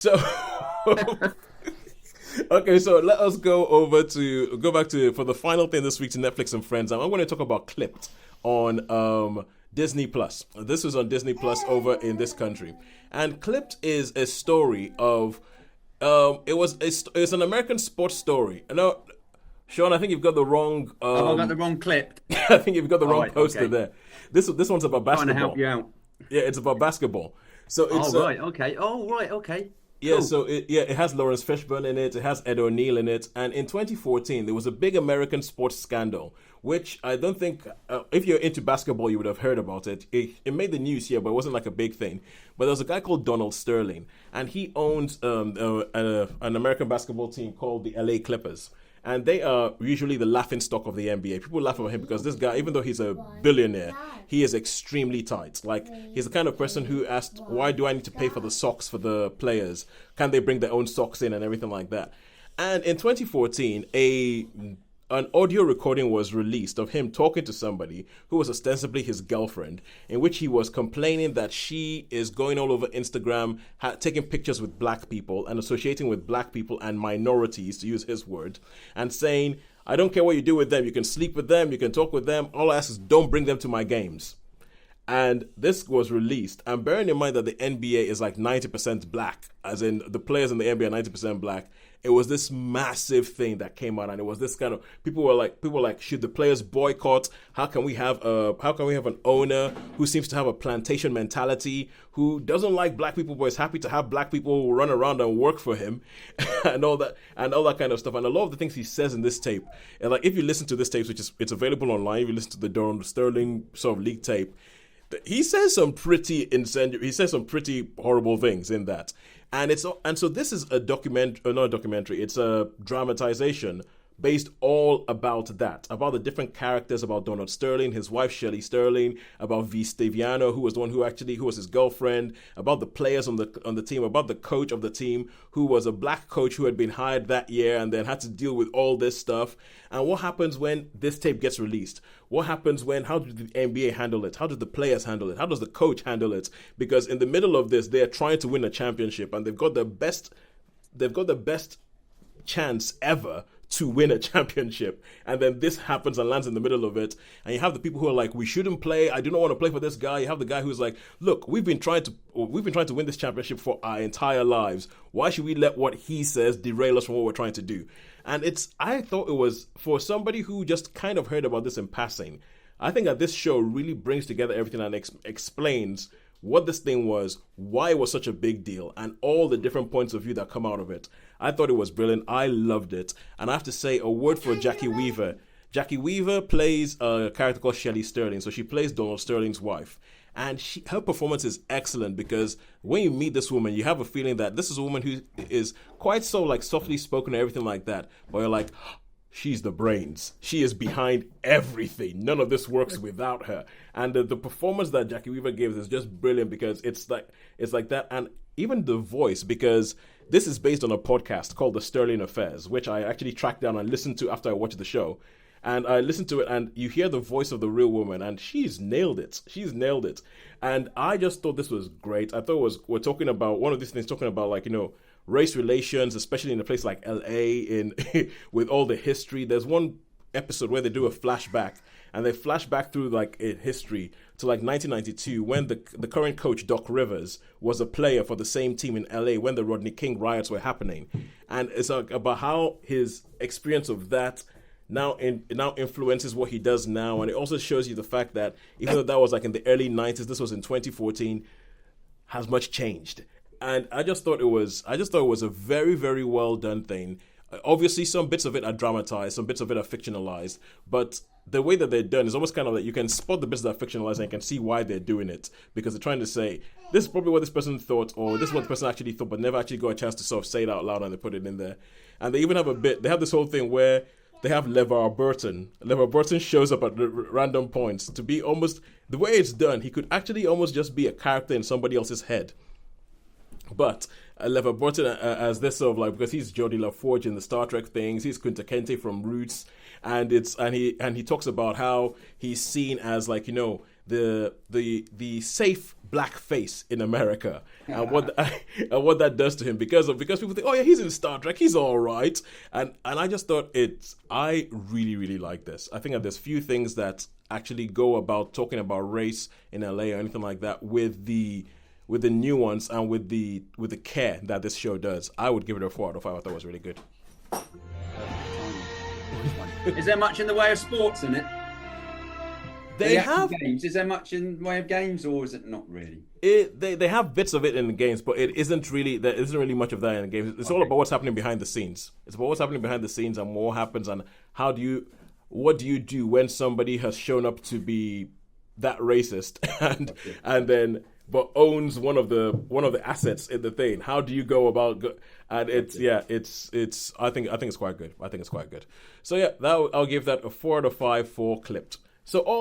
So, okay, so let us go back to for the final thing this week to Netflix and Friends. I'm going to talk about Clipped on Disney Plus. This was on Disney Plus over in this country, and Clipped is a story of it's an American sports story. No, Sean, I think you've got the wrong. Have I got the wrong clip? I think you've got the All wrong right, poster okay. there. This one's about Trying to help basketball. you out. Yeah, it's about basketball. So Oh, it's right, okay. Oh, right, okay. yeah, Cool. so it has Lawrence Fishburne in it. It has Ed O'Neill in it. And in 2014, there was a big American sports scandal, which I don't think, if you're into basketball, you would have heard about it. It made the news here, but it wasn't like a big thing. But there was a guy called Donald Sterling, and he owns an American basketball team called the LA Clippers. And they are usually the laughing stock of the NBA. People laugh at him because this guy, even though he's a billionaire, he is extremely tight. Like, he's the kind of person who asked, why do I need to pay for the socks for the players? Can they bring their own socks in and everything like that? And in 2014, an audio recording was released of him talking to somebody who was ostensibly his girlfriend, in which he was complaining that she is going all over Instagram, taking pictures with black people and associating with black people and minorities, to use his word, and saying, I don't care what you do with them. You can sleep with them. You can talk with them. All I ask is don't bring them to my games. And this was released. And bearing in mind that the NBA is like 90% black, as in the players in the NBA are 90% black, it was this massive thing that came out, and it was this kind of people were like, should the players boycott? How can we have an owner who seems to have a plantation mentality, who doesn't like black people but is happy to have black people run around and work for him, and all that kind of stuff. And a lot of the things he says in this tape, and like if you listen to this tape, which is it's available online, if you listen to the Donald Sterling sort of leak tape, he says some pretty incendiary, he says some pretty horrible things in that. And so this is a document, not a documentary, it's a dramatization based all about that, about the different characters, about Donald Sterling, his wife Shelley Sterling, about V.stiviano, who was the one who was his girlfriend, about the players on the team, about the coach of the team, who was a black coach who had been hired that year and then had to deal with all this stuff. And what happens when this tape gets released? What happens how did the NBA handle it? How did the players handle it? How does the coach handle it? Because in the middle of this, they're trying to win a championship and they've got the best chance ever to win a championship, and then this happens and lands in the middle of it, and you have the people who are like, we shouldn't play, I do not want to play for this guy. You have the guy who's like, look, we've been trying to win this championship for our entire lives. Why should we let what he says derail us from what we're trying to do? And I thought it was, for somebody who just kind of heard about this in passing, I think that this show really brings together everything and explains what this thing was, why it was such a big deal, and all the different points of view that come out of it. I thought it was brilliant. I loved it. And I have to say a word for Jackie Weaver. Jackie Weaver plays a character called Shelley Sterling. So she plays Donald Sterling's wife. And her performance is excellent because when you meet this woman, you have a feeling that this is a woman who is quite so like softly spoken and everything like that. But you're like, she's the brains. She is behind everything. None of this works without her. And the performance that Jackie Weaver gives is just brilliant because it's like that. And even the voice, because this is based on a podcast called The Sterling Affairs, which I actually tracked down and listened to after I watched the show. And I listened to it, and you hear the voice of the real woman, and she's nailed it. She's nailed it. And I just thought this was great. I thought we're talking about one of these things, talking about like, race relations, especially in a place like LA, with all the history. There's one episode where they do a flashback, and they flash back through like a history to like 1992 when the current coach Doc Rivers was a player for the same team in LA when the Rodney King riots were happening, and it's like about how his experience of that now influences what he does now. And it also shows you the fact that even though that was like in the early 90s, this was in 2014, has much changed. And I just thought it was a very, very well done thing. Obviously, some bits of it are dramatized, some bits of it are fictionalized, but the way that they're done is almost kind of like you can spot the bits that are fictionalized and you can see why they're doing it, because they're trying to say this is probably what this person thought, or this is what the person actually thought, but never actually got a chance to sort of say it out loud, and they put it in there. And they even have they have this whole thing where they have LeVar Burton. LeVar Burton shows up at random points to be almost, the way it's done, he could actually almost just be a character in somebody else's head. But LeVar Burton as this sort of like, because he's Geordie LaForge in the Star Trek things, he's Kunta Kinte from Roots, and he talks about how he's seen as like, the safe black face in America and what that does to him because people think, oh yeah, he's in Star Trek, he's all right, and I just thought I really really like this. I think that there's few things that actually go about talking about race in LA or anything like that with the nuance and with the care that this show does. I would give it a 4 out of 5. I thought it was really good. Is there much in the way of sports in it? They have games. Is there much in the way of games, or is it not really? They have bits of it in the games, but there isn't really much of that in the games. It's all about what's happening behind the scenes. It's about what's happening behind the scenes and what happens and what do you do when somebody has shown up to be that racist and then but owns one of the assets in the thing. How do you go about and it's I think it's quite good. So yeah, I'll give that a 4 out of 5 for Clipped. So all